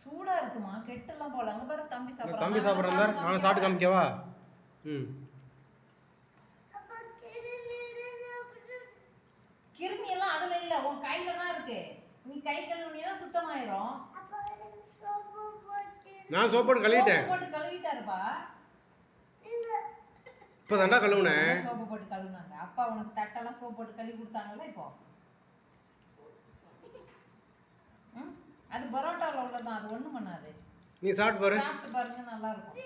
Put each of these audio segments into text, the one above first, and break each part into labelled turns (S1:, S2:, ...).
S1: சூடா இருக்குமா? கெட்டெல்லாம் போல. அங்க பாரு தம்பி சாப்பிடுறான்.
S2: தம்பி சாப்பிட்றான் பாரு. நான் சாப்பிட்டு காமிக்கவா? ம்.
S1: கிருமி எல்லாம் அதுல இல்ல, உன் கையில தான் இருக்கு. நீ கை கழுவுனியா சுத்தமாயிரும்.
S2: நான் சோப் போட்டு கழுவிட்டேன்.
S1: போட்டு கழுவிட்டாருப்பா.
S2: இப்போ தாண்டா கழுவுனேன்.
S1: சோப்பு போட்டு கழுவுனாங்க. அப்பா உனக்கு தட்டெல்லாம் சோப் போட்டு கழுவி கொடுத்தாங்கல்ல இப்போ. அது பரோட்டாவில் உள்ளதான், அது ஒன்றும் பண்ணாது.
S2: நீ சாப்பிட்டு பாரு.
S1: சாப்பிட்டு பாருங்க, நல்லா இருக்கும்.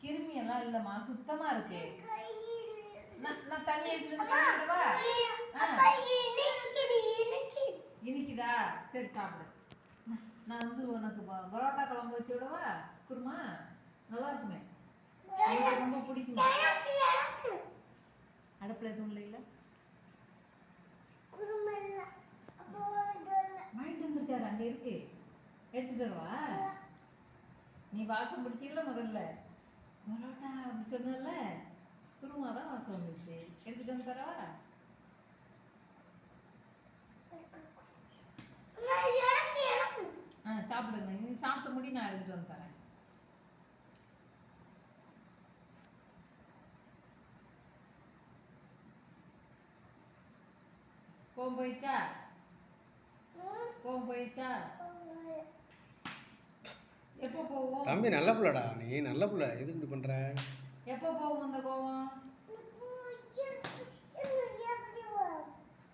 S1: கிருமி எல்லாம் இல்லம்மா, சுத்தமா இருக்கு. நான் தண்ணி எடுத்துட்டு இனிக்குதா? சரி சாப்பிடு. நான் வந்து உனக்கு பரோட்டா குழம்பு வச்சு விடவா? குருமா நல்லா இருக்குமே, எனக்கு ரொம்ப பிடிக்கும். அடுப்புல எதுவும் இல்லை? வாங்கிட்டு வந்துருக்காரு, அங்க இருக்கு, எடுத்துட்டு வரவா? நீ வாசம் பிடிச்சிக்கல முதல்ல. பரோட்டா அப்படி சொன்னல, குருமா தான் வாசம் வந்துச்சு. எடுத்துட்டு வந்து தரவா? சாப்பிடுங்க, நீ சாப்பிட்டு முடி, நான் எடுத்துட்டு வந்து தரேன். போயிடுச்சா? போயிடுச்சா? எப்போ போவோம்?
S2: தம்பி நல்ல புள்ளடா, நீ நல்ல புள்ள. எதுக்கு இப்படி பண்ற?
S1: எப்போ போகும் இந்த கோவம்?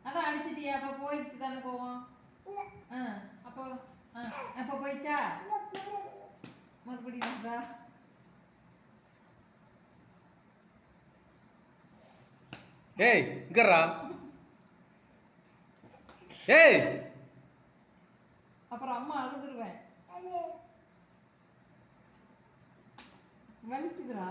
S1: அதான் அடிச்சிட்டியா? அப்போ போயிடுச்சு தானே கோவம்? அப்போ அப்போ போயிடுச்சா? மறுபடியும் வந்தா?
S2: ஏய் இங்கறா. ஏய்
S1: அப்புறம் அம்மா அழுதுருவேன். வலிக்குதுடா.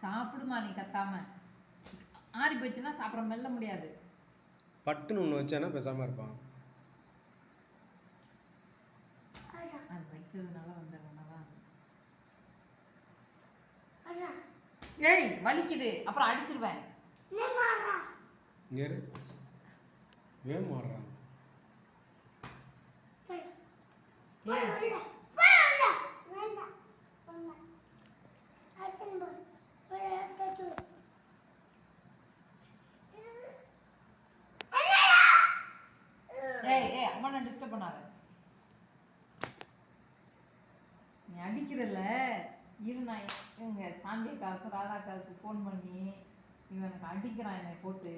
S1: சாப்பிடுமா, நீ கத்தாம. ஆறி போச்சுன்னா சாப்பிட மெல்ல முடியாது.
S2: பட்டுன்னு ஒன்று வச்சானா பேசாம இருப்பான்.
S1: அது வச்சதுனால வந்துடுறதுனால. ஏய் வலிக்குது, அப்புறம் அடிச்சிருவேன்.
S2: இங்கே வேம் மாறுறான்.
S1: ஏய் அம்மா நான் டிஸ்டர்ப் பண்ணாத. நீ அடிக்கிறல்ல, இரு நான் இவங்க சாந்தியக்காவுக்கு ராதாக்காவுக்கு ஃபோன் பண்ணி இவனுக்கு அடிக்கிறான் என்னை போட்டு,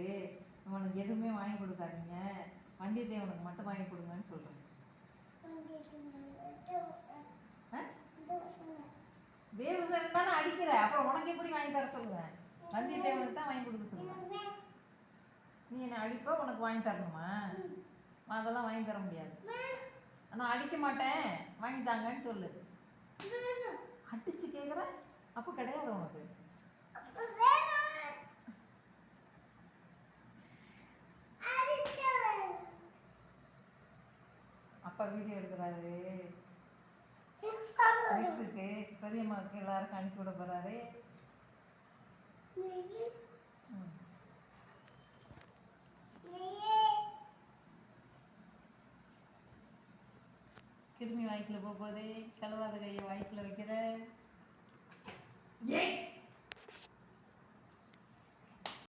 S1: இவனுக்கு எதுவுமே வாங்கி கொடுக்காதீங்க, வந்தியத்தேவனுக்கு மட்டும் வாங்கி கொடுங்கன்னு சொல்கிறேன். தேவசேனன் தானே அடிக்கிற, அப்புறம் உனக்கு எப்படி வாங்கி தர சொல்லுவேன்? வந்தியத்தேவனுக்கு தான் வாங்கி கொடுக்க சொல்லுவேன். நீ என்ன அடிப்ப, உனக்கு வாங்கி தரணுமா? அதெல்லாம் வாங்கி தர முடியாது. நான் அடிக்க மாட்டேன், வாங்கி தாங்கன்னு சொல்லு. அடிச்சு கேட்குற, அப்போ கிடையாது உனக்கு. அப்பா வீடியோ எடுக்கிறாரு, பெரியம்மாவுக்கு எல்லாருக்கும் அனுப்பி விட போறாரு. கிருமி வாய்க்குள்ள போகுது, கழுவாத கையை வாய்க்குள்ள வைக்கிற. ஏய்